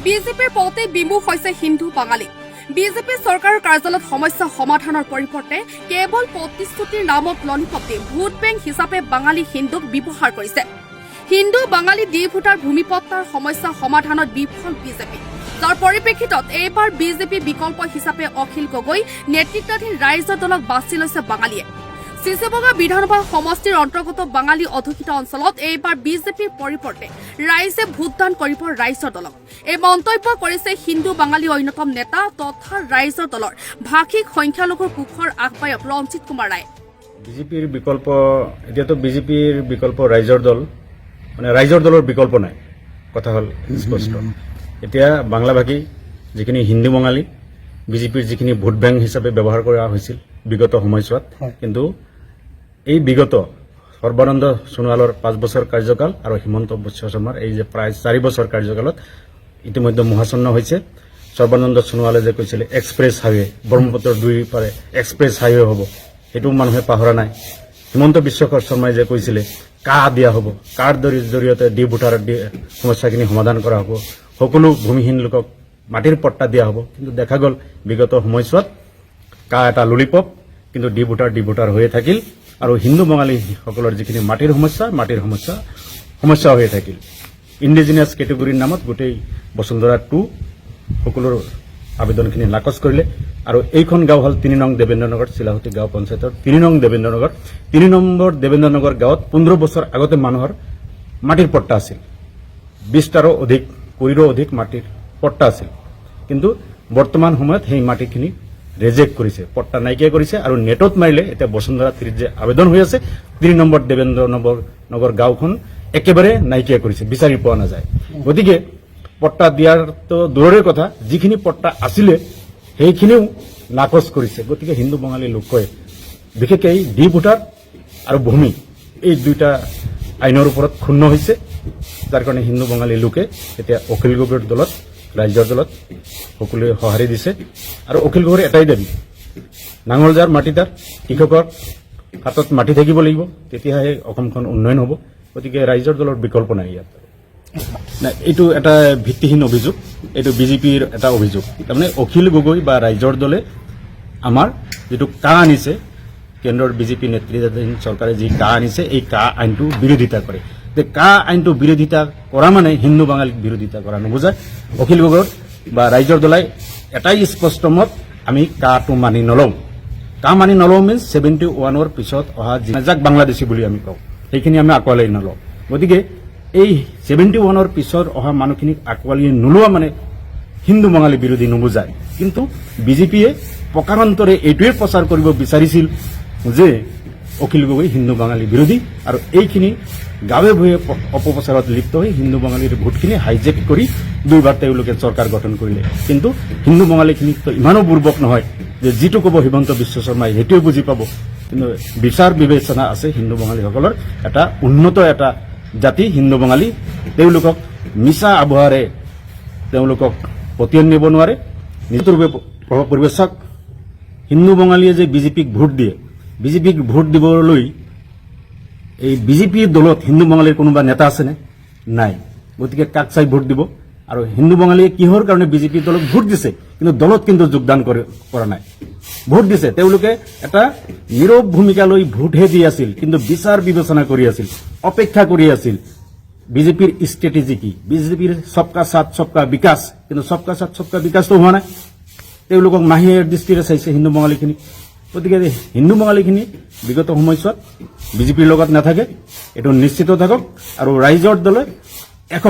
বিজেপিৰ পথে বিমুখ হৈছে হিন্দু বাঙালী। বিজেপি চৰকাৰৰ কাৰ্যালয়ত সমস্যা সমাধানৰ পৰিৱৰ্তে কেৱল প্ৰতিশ্ৰুতিৰ নামত ললিপপ দি ভোট বেংক হিচাপে বাঙালী হিন্দুক ব্যৱহাৰ কৰিছে। হিন্দু বাঙালী দ্বি ভোটাৰ ভূমিপট্টাৰ সমস্যা সমাধানত বিফল বিজেপি। যাৰ পৰিপ্ৰেক্ষিতত এইবাৰ বিজেপি বিকল্প হিচাপে অখিল গগৈ নেতৃত্বাধীন ৰাইজৰ দলক বাছি লৈছে বাঙালীয়ে। চিচিবগা বিধানসভা সমষ্টিৰ অন্তৰ্গত বাঙালী অধ্যুষিত অঞ্চলত এইবাৰ বিজেপিৰ পৰিৱৰ্তে ৰাইজে ভোটদান কৰিব ৰাইজৰ দলক। এই মন্তব্য কৰিছে হিন্দু বাঙালী অন্যতম নেতা তথা ৰাইজৰ দলৰ ভাষিক সংখ্যালঘুৰ কোষৰ আহ্বায়ক ৰঞ্জিত কুমাৰ ৰায়। বিজেপিৰ বিকল্প এতিয়াতো বিজেপিৰ বিকল্প ৰাইজৰ দল, মানে ৰাইজৰ দলৰ বিকল্প নাই, কথা হ'ল স্পষ্ট। এতিয়া বাংলাভাষী যিখিনি হিন্দু বাঙালী বিজেপিৰ যিখিনি ভোট বেংক হিচাপে ব্যৱহাৰ কৰা হৈছিল বিগত সময়ছোৱাত, কিন্তু এই বিগত সৰ্বানন্দ সোণোৱালৰ 5 বছৰ কাৰ্যকাল আৰু হিমন্ত বিশ্ব শৰ্মাৰ এই যে প্ৰায় 4 বছৰ কাৰ্যকালত ইতিমধ্যে মোহাচন্ন হৈছে। সৰ্বানন্দ সোণোৱালে যে কৈছিলে এক্সপ্ৰেছ হাইৱে, ব্ৰহ্মপুত্ৰৰ দুই পাৰে এক্সপ্ৰেছ হাইৱে হ'ব, সেইটো মানুহে পাহৰা নাই। হিমন্ত বিশ্ব শৰ্মাই যে কৈছিলে কা দিয়া হ'ব, কাৰ জৰিয়তে ডি ভোটাৰ সমস্যাখিনি সমাধান কৰা হ'ব, সকলো ভূমিহীন লোকক মাটিৰ পট্টা দিয়া হ'ব, কিন্তু দেখা গ'ল বিগত সময়ছোৱাত কা এটা ললিপপ, কিন্তু ডি ভোটাৰ হৈয়ে থাকিল আৰু হিন্দু বাঙালীসকলৰ যিখিনি মাটিৰ সমস্যা হৈয়ে থাকিল। ইণ্ডিজিনিয়াছ কেটেগৰীৰ নামত গোটেই বসুন্ধৰা 2 সকলোৰ আবেদনখিনি নাকচ কৰিলে আৰু এইখন গাঁও হ'ল 3 নং দেবেন্দ্ৰনগৰ চিলাহতী গাঁও পঞ্চায়তৰ 3 নং দেবেন্দ্ৰনগৰ। 3 নম্বৰ দেবেন্দ্ৰনগৰ গাঁৱত 15 বছৰ আগতে মানুহৰ মাটিৰ পট্টা আছিল, 20টাৰো অধিক 20ৰো অধিক মাটিৰ পট্টা আছিল, কিন্তু বৰ্তমান সময়ত সেই মাটিখিনি ৰেজেক্ট কৰিছে, পট্টা নাইকিয়া কৰিছে আৰু নেটত মাৰিলে এতিয়া বসুন্ধৰা 3 যে আবেদন হৈ আছে 3 নম্বৰ দেবেন্দ্ৰনগৰ গাঁওখন একেবাৰে নাইকিয়া কৰিছে, বিচাৰি পোৱা নাযায়। গতিকে পট্টা দিয়াৰতো দূৰৰে কথা, যিখিনি পট্টা আছিলে সেইখিনিও নাকচ কৰিছে। গতিকে হিন্দু বাঙালী লোকে বিশেষকৈ এই ডি ভোটাৰ আৰু ভূমি এই দুইটা আইনৰ ওপৰত ক্ষুণ্ণ হৈছে, যাৰ কাৰণে হিন্দু বাঙালী লোকে এতিয়া অখিল গগৈৰ দলত ৰাইজৰ দলত সকলোৱে সঁহাৰি দিছে। আৰু অখিল গগৈৰ এটাই দাবী, নাঙল যাৰ মাটি তাৰ, কৃষকৰ হাতত মাটি থাকিব লাগিব, তেতিয়াহে অসমখন উন্নয়ন হ'ব। গতিকে ৰাইজৰ দলৰ বিকল্প নাই ইয়াত। এইটো এটা ভিত্তিহীন অভিযোগ, এইটো বিজেপিৰ এটা অভিযোগ। তাৰমানে অখিল গগৈ বা ৰাইজৰ দলে আমাৰ যিটো কা আনিছে, কেন্দ্ৰৰ বিজেপি নেতৃত্বাধীন চৰকাৰে যি কা আনিছে, এই কা আইনটো বিৰোধিতা কৰে। যে কা আইনটো বিৰোধিতা কৰা মানে হিন্দু বাঙালীক বিৰোধিতা কৰা নুবুজায়। অখিল গগৈৰ বা ৰাইজৰ দলাই এটাই স্পষ্ট মত, আমি কাটো মানি নলওঁ। কা মানি নলওঁ মিনছ 71ৰ পিছত অহা যাক বাংলাদেশী বুলি আমি কওঁ, সেইখিনি আমি আঁকোৱালি নলওঁ। গতিকে এই 71ৰ পিছত অহা মানুহখিনিক আঁকোৱালি নোলোৱা মানে হিন্দু বাঙালী বিৰোধী নুবুজায়। কিন্তু বিজেপিয়ে প্ৰকাৰান্তৰে এইটোৱে প্ৰচাৰ কৰিব বিচাৰিছিল যে অখিল গগৈ হিন্দু বাঙালী বিৰোধী, আৰু এইখিনি গাঁৱে ভূঞে অপপ্ৰচাৰত লিপ্ত হৈ হিন্দু বাঙালীৰ ভোটখিনি হাইজেক কৰি দুইবাৰ তেওঁলোকে চৰকাৰ গঠন কৰিলে। কিন্তু হিন্দু বাঙালীখিনিতো ইমানো বুৰ্বক নহয় যে যিটো ক'ব হিমন্ত বিশ্ব শৰ্মাই সেইটোৱে বুজি পাব। কিন্তু বিচাৰ বিবেচনা আছে হিন্দু বাঙালীসকলৰ, এটা উন্নত এটা জাতি হিন্দু বাঙালী, তেওঁলোকক মিছা আবহাৰে তেওঁলোকক পতিয়ন নিব নোৱাৰে। নিজৰ প্ৰভাৱ পৰিৱেশ চাওক, হিন্দু বাঙালীয়ে যে বিজেপিক ভোট দিয়ে, বিজেপিক ভোট দিবলৈ এই বিজেপিৰ দলত হিন্দু বাঙালীৰ কোনোবা নেতা আছেনে? নাই। গতিকে কাক চাই ভোট দিব? আৰু হিন্দু বাঙালীয়ে কিহৰ কাৰণে বিজেপি দলক ভোট দিছে, কিন্তু দলত কিন্তু যোগদান কৰা নাই। ভোট দিছে, তেওঁলোকে এটা নীৰৱ ভূমিকা লৈ ভোটহে দি আছিল, কিন্তু বিচাৰ বিবেচনা কৰি আছিল, অপেক্ষা কৰি আছিল। বিজেপিৰ ষ্ট্ৰেটেজি কি? বিজেপিৰ সবকা সাথ সবকা বিকাশ, কিন্তু সবকা সাথ সবকা বিকাশটো হোৱা নাই। তেওঁলোকক মাহীৰ দৃষ্টিৰে চাইছে হিন্দু বাঙালীখিনি। গতিকে হিন্দু বাঙালীখিনি বিগত সময়ছোৱাত বিজেপিৰ লগত নাথাকে, এইটো নিশ্চিত থাকক। আৰু ৰাইজৰ দলে একক